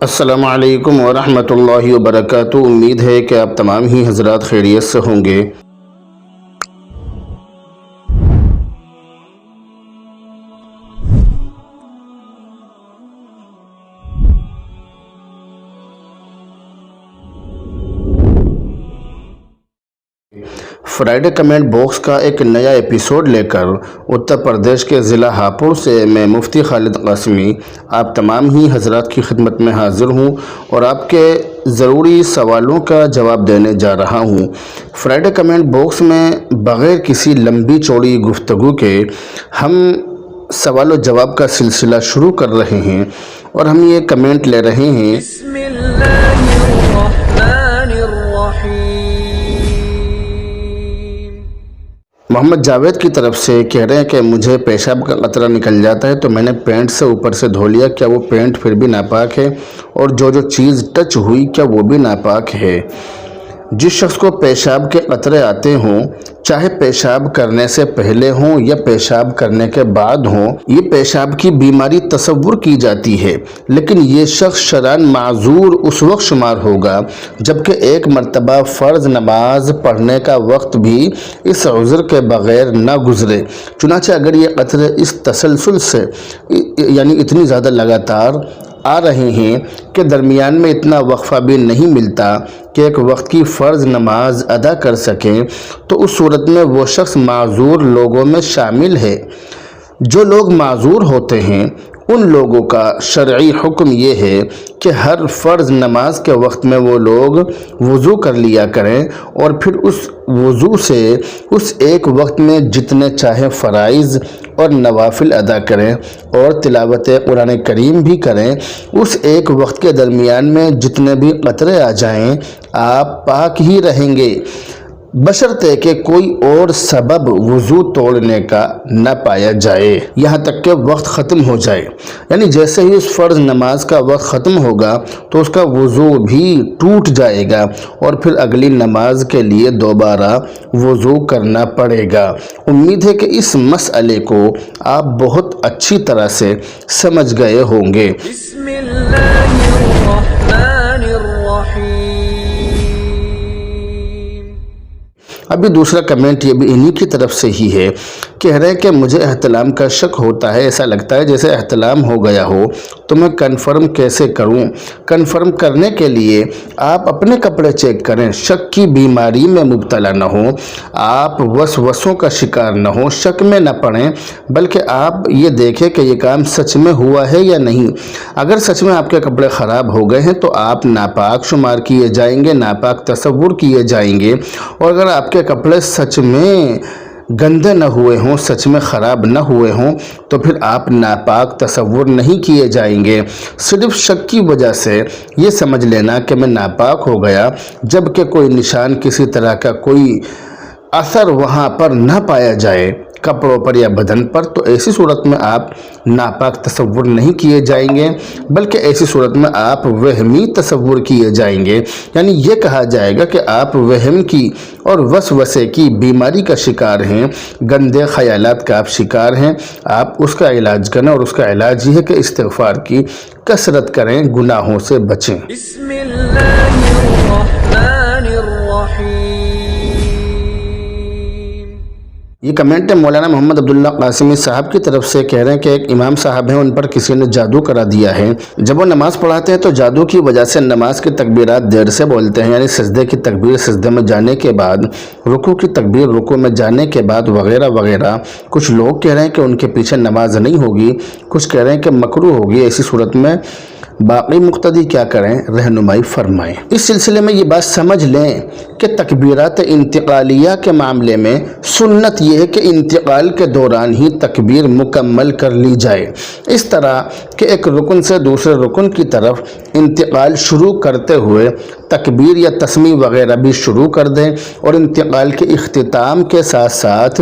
السلام علیکم ورحمۃ اللہ وبرکاتہ۔ امید ہے کہ آپ تمام ہی حضرات خیریت سے ہوں گے۔ فرائیڈے کمنٹ باکس کا ایک نیا ایپیسوڈ لے کر اتر پردیش کے ضلع ہاپوڑ سے میں مفتی خالد قاسمی آپ تمام ہی حضرات کی خدمت میں حاضر ہوں اور آپ کے ضروری سوالوں کا جواب دینے جا رہا ہوں۔ فرائیڈے کمنٹ باکس میں بغیر کسی لمبی چوڑی گفتگو کے ہم سوال و جواب کا سلسلہ شروع کر رہے ہیں اور ہم یہ کمنٹ لے رہے ہیں۔ بسم اللہ الرحمن الرحیم۔ محمد جاوید کی طرف سے کہہ رہے ہیں کہ مجھے پیشاب کا قطرہ نکل جاتا ہے تو میں نے پینٹ سے اوپر سے دھو لیا، کیا وہ پینٹ پھر بھی ناپاک ہے؟ اور جو چیز ٹچ ہوئی کیا وہ بھی ناپاک ہے؟ جس شخص کو پیشاب کے قطرے آتے ہوں، چاہے پیشاب کرنے سے پہلے ہوں یا پیشاب کرنے کے بعد ہوں، یہ پیشاب کی بیماری تصور کی جاتی ہے، لیکن یہ شخص شرعاً معذور اس وقت شمار ہوگا جبکہ ایک مرتبہ فرض نماز پڑھنے کا وقت بھی اس عذر کے بغیر نہ گزرے۔ چنانچہ اگر یہ قطرے اس تسلسل سے یعنی اتنی زیادہ لگاتار آ رہے ہیں کہ درمیان میں اتنا وقفہ بھی نہیں ملتا کہ ایک وقت کی فرض نماز ادا کر سکیں، تو اس صورت میں وہ شخص معذور لوگوں میں شامل ہے۔ جو لوگ معذور ہوتے ہیں ان لوگوں کا شرعی حکم یہ ہے کہ ہر فرض نماز کے وقت میں وہ لوگ وضو کر لیا کریں اور پھر اس وضو سے اس ایک وقت میں جتنے چاہیں فرائض اور نوافل ادا کریں اور تلاوت قرآن کریم بھی کریں۔ اس ایک وقت کے درمیان میں جتنے بھی قطرے آ جائیں آپ پاک ہی رہیں گے، بشرطے کہ کوئی اور سبب وضو توڑنے کا نہ پایا جائے یہاں تک کہ وقت ختم ہو جائے۔ یعنی جیسے ہی اس فرض نماز کا وقت ختم ہوگا تو اس کا وضو بھی ٹوٹ جائے گا اور پھر اگلی نماز کے لیے دوبارہ وضو کرنا پڑے گا۔ امید ہے کہ اس مسئلے کو آپ بہت اچھی طرح سے سمجھ گئے ہوں گے۔ بسم اللہ الرحمن الرحیم۔ ابھی دوسرا کمنٹ یہ بھی انہی کی طرف سے ہی ہے، کہہ رہے ہیں کہ مجھے احتلام کا شک ہوتا ہے، ایسا لگتا ہے جیسے احتلام ہو گیا ہو، تو میں کنفرم کیسے کروں؟ کنفرم کرنے کے لیے آپ اپنے کپڑے چیک کریں، شک کی بیماری میں مبتلا نہ ہوں، آپ وسوسوں کا شکار نہ ہوں، شک میں نہ پڑیں، بلکہ آپ یہ دیکھیں کہ یہ کام سچ میں ہوا ہے یا نہیں۔ اگر سچ میں آپ کے کپڑے خراب ہو گئے ہیں تو آپ ناپاک شمار کیے جائیں گے، ناپاک تصور کیے جائیں گے، اور اگر آپ کے کپڑے سچ میں گندے نہ ہوئے ہوں، سچ میں خراب نہ ہوئے ہوں، تو پھر آپ ناپاک تصور نہیں کیے جائیں گے۔ صرف شک کی وجہ سے یہ سمجھ لینا کہ میں ناپاک ہو گیا جبکہ کوئی نشان کسی طرح کا کوئی اثر وہاں پر نہ پایا جائے کپڑوں پر یا بدن پر، تو ایسی صورت میں آپ ناپاک تصور نہیں کیے جائیں گے، بلکہ ایسی صورت میں آپ وہمی تصور کیے جائیں گے۔ یعنی یہ کہا جائے گا کہ آپ وہم کی اور وسوسے کی بیماری کا شکار ہیں، گندے خیالات کا آپ شکار ہیں۔ آپ اس کا علاج کریں اور اس کا علاج یہ ہے کہ استغفار کی کثرت کریں، گناہوں سے بچیں۔ بسم اللہ الرحمن الرحیم۔ یہ کمنٹ ہے مولانا محمد عبداللہ قاسمی صاحب کی طرف سے، کہہ رہے ہیں کہ ایک امام صاحب ہیں، ان پر کسی نے جادو کرا دیا ہے۔ جب وہ نماز پڑھاتے ہیں تو جادو کی وجہ سے نماز کی تکبیرات دیر سے بولتے ہیں، یعنی سجدے کی تکبیر سجدے میں جانے کے بعد، رکوع کی تکبیر رکوع میں جانے کے بعد، وغیرہ وغیرہ۔ کچھ لوگ کہہ رہے ہیں کہ ان کے پیچھے نماز نہیں ہوگی، کچھ کہہ رہے ہیں کہ مکروہ ہوگی۔ ایسی صورت میں باقی مقتدی کیا کریں؟ رہنمائی فرمائیں۔ اس سلسلے میں یہ بات سمجھ لیں کہ تکبیرات انتقالیہ کے معاملے میں سنت یہ ہے کہ انتقال کے دوران ہی تکبیر مکمل کر لی جائے، اس طرح کہ ایک رکن سے دوسرے رکن کی طرف انتقال شروع کرتے ہوئے تکبیر یا تسمیع وغیرہ بھی شروع کر دیں اور انتقال کے اختتام کے ساتھ ساتھ